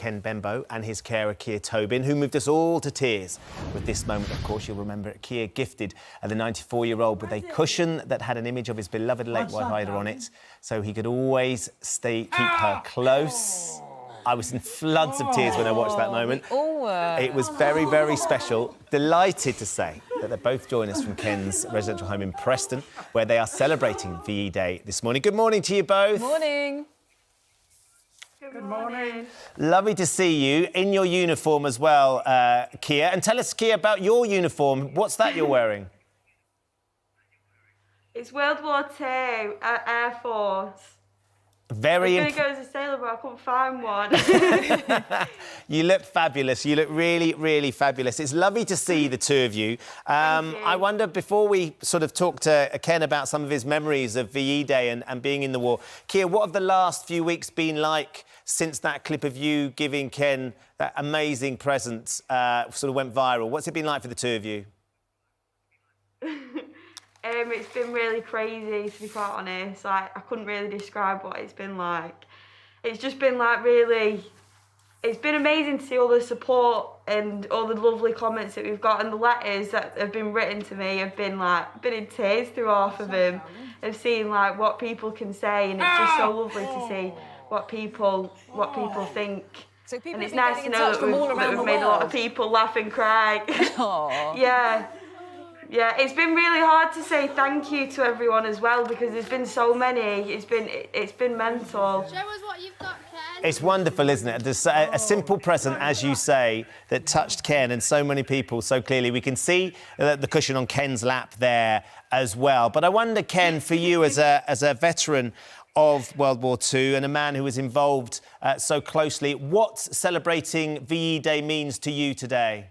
Ken Benbow and his carer Kia Tobin, who moved us all to tears with this moment. Of course, you'll remember it. Kia gifted the 94-year-old with a cushion that had an image of his beloved late wife Ida on it, so he could always keep her close. I was in floods of tears when I watched that moment. We all were. It was very, very special. Delighted to say that they're both joining us from Ken's residential home in Preston, where they are celebrating VE Day this morning. Good morning to you both. Morning. Good morning. Lovely to see you in your uniform as well, Kia. And tell us, Kia, about your uniform. What's that you're wearing? It's World War II, Air Force. Very I was going to go as a sailor, but I couldn't find one. You look fabulous. You look really, really fabulous. It's lovely to see the two of you. I wonder, before we sort of talk to Ken about some of his memories of VE Day and being in the war, Kia, what have the last few weeks been like since that clip of you giving Ken that amazing present sort of went viral? What's it been like for the two of you? It's been really crazy, to be quite honest. Like, I couldn't really describe what it's been like. It's just been like really... It's been amazing to see all the support and all the lovely comments that we've got, and the letters that have been written to me have been like, been in tears through half of them. I've seen like what people can say, and it's just so lovely to see what people think. So people and it's nice to know that we've made a lot of people laugh and cry. Yeah. Yeah, it's been really hard to say thank you to everyone as well, because there's been so many. It's been mental. Show us what you've got, Ken. It's wonderful, isn't it? There's a simple present, as you say, that touched Ken and so many people so clearly. We can see the cushion on Ken's lap there as well. But I wonder, Ken, for you as a veteran of World War II and a man who was involved so closely, what celebrating VE Day means to you today?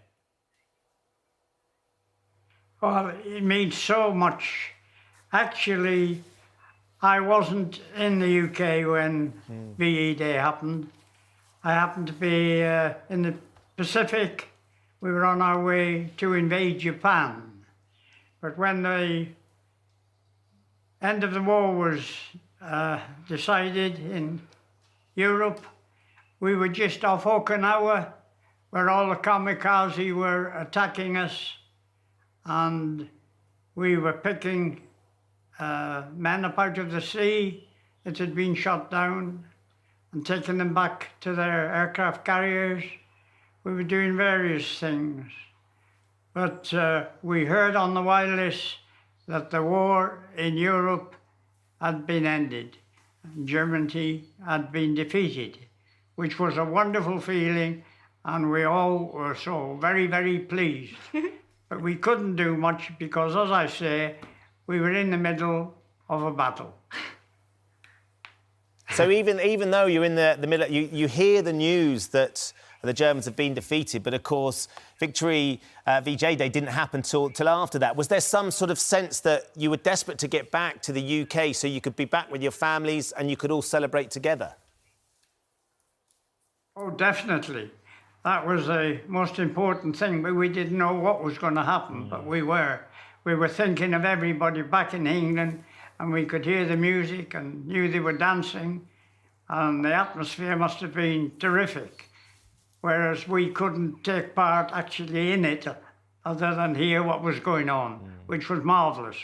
Well, it means so much. Actually, I wasn't in the UK when VE Day happened. I happened to be in the Pacific. We were on our way to invade Japan. But when the end of the war was decided in Europe, we were just off Okinawa, where all the kamikaze were attacking us. And we were picking men up out of the sea that had been shot down and taking them back to their aircraft carriers. We were doing various things. But we heard on the wireless that the war in Europe had been ended. Germany had been defeated, which was a wonderful feeling, and we all were so very, very pleased. But we couldn't do much because, as I say, we were in the middle of a battle. So even though you're in the middle, you hear the news that the Germans have been defeated, but of course, Victory VJ Day didn't happen till after that. Was there some sort of sense that you were desperate to get back to the UK so you could be back with your families and you could all celebrate together? Oh, definitely. That was the most important thing, but we didn't know what was going to happen, but we were. We were thinking of everybody back in England, and we could hear the music and knew they were dancing, and the atmosphere must have been terrific, whereas we couldn't take part actually in it other than hear what was going on, which was marvellous.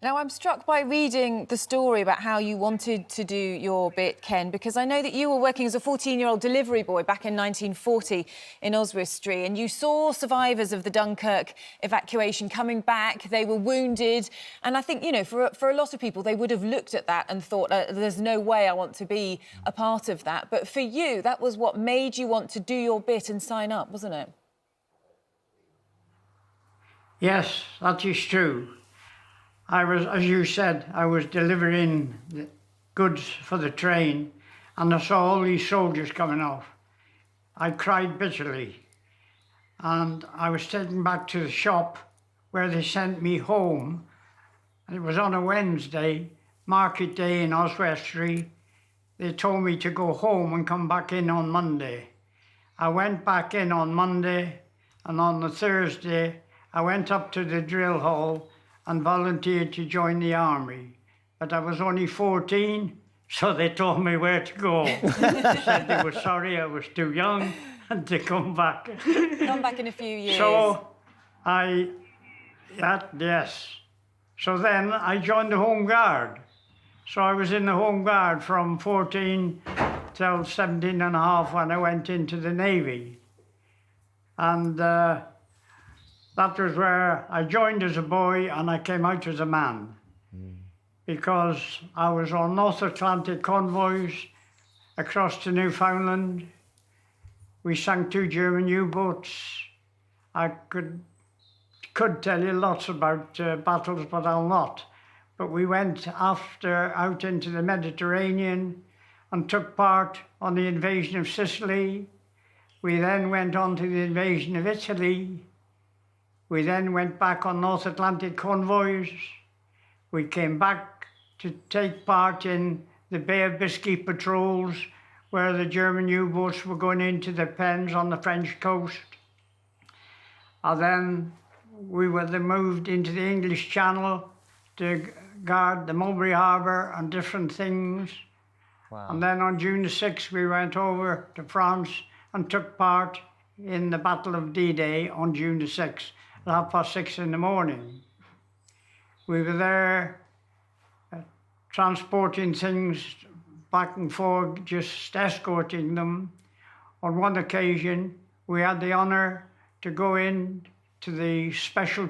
Now, I'm struck by reading the story about how you wanted to do your bit, Ken, because I know that you were working as a 14-year-old delivery boy back in 1940 in Oswestry, and you saw survivors of the Dunkirk evacuation coming back. They were wounded, and I think, you know, for a lot of people, they would have looked at that and thought, there's no way I want to be a part of that. But for you, that was what made you want to do your bit and sign up, wasn't it? Yes, that is true. I was, as you said, I was delivering the goods for the train, and I saw all these soldiers coming off. I cried bitterly, and I was taken back to the shop where they sent me home, and it was on a Wednesday, market day in Oswestry. They told me to go home and come back in on Monday. I went back in on Monday, and on the Thursday, I went up to the drill hall and volunteered to join the army. But I was only 14, So they told me where to go. They said they were sorry I was too young and to come back. Come back in a few years. So yes. So then I joined the Home Guard. So I was in the Home Guard from 14 till 17 and a half when I went into the Navy. And that was where I joined as a boy and I came out as a man. Because I was on North Atlantic convoys across to Newfoundland. We sank 2 German U-boats. I could tell you lots about battles, but I'll not. But we went out into the Mediterranean and took part on the invasion of Sicily. We then went on to the invasion of Italy. We then went back on North Atlantic convoys. We came back to take part in the Bay of Biscay patrols where the German U-boats were going into the pens on the French coast. And then we were then moved into the English Channel to guard the Mulberry Harbour and different things. Wow. And then on June the 6th, we went over to France and took part in the Battle of D-Day on June the 6th at 6:30 in the morning. We were there transporting things back and forth, just escorting them. On one occasion, we had the honour to go in to the special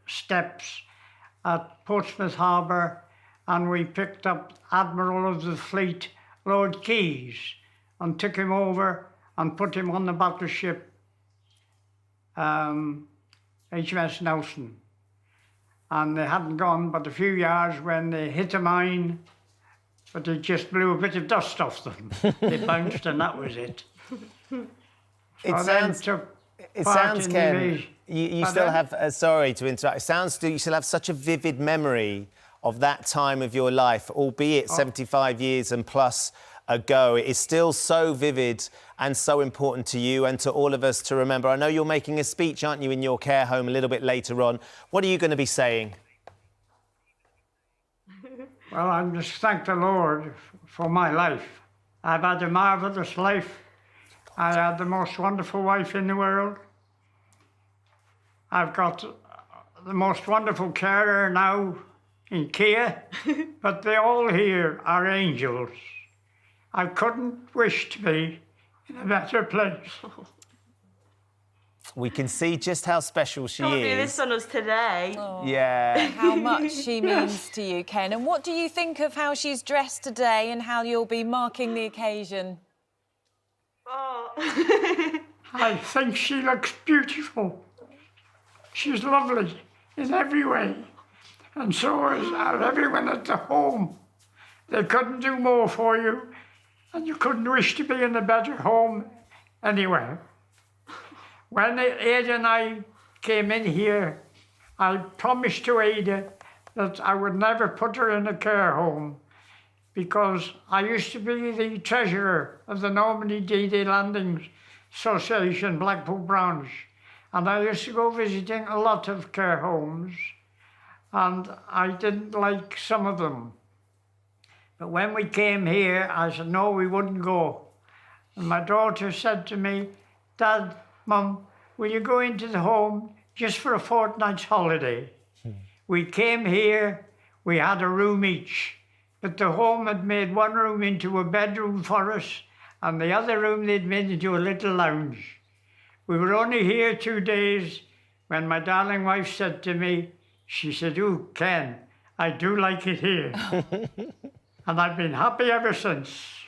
steps at Portsmouth Harbour, and we picked up Admiral of the Fleet, Lord Keyes, and took him over and put him on the battleship HMS Nelson. And they hadn't gone but a few yards when they hit a mine, but it just blew a bit of dust off them. They bounced and that was it. It sounds, Ken, you still have, sorry to interrupt, it sounds you still have such a vivid memory of that time of your life, albeit 75 years and plus ago. It is still so vivid and so important to you and to all of us to remember. I know you're making a speech, aren't you, in your care home a little bit later on. What are you going to be saying? Well, I just thank the Lord for my life. I've had a marvellous life. I had the most wonderful wife in the world. I've got the most wonderful carer now in Kia, but they all here are angels. I couldn't wish to be in a better place. We can see just how special she Can't do is. this on us today. Oh, Yeah. how much she means to you, Ken. And what do you think of how she's dressed today and how you'll be marking the occasion? Oh. I think she looks beautiful. She's lovely in every way. And so is everyone at the home. They couldn't do more for you, and you couldn't wish to be in a better home anywhere. When Ada and I came in here, I promised to Ada that I would never put her in a care home because I used to be the treasurer of the Normandy D-Day Landings Association, Blackpool branch, and I used to go visiting a lot of care homes, and I didn't like some of them. But when we came here, I said, no, we wouldn't go. And my daughter said to me, Dad, Mum, will you go into the home just for a fortnight's holiday? We came here, we had a room each, but the home had made one room into a bedroom for us, and the other room they'd made into a little lounge. We were only here 2 days when my darling wife said to me, she said, "Ooh, Ken, I do like it here." And I've been happy ever since.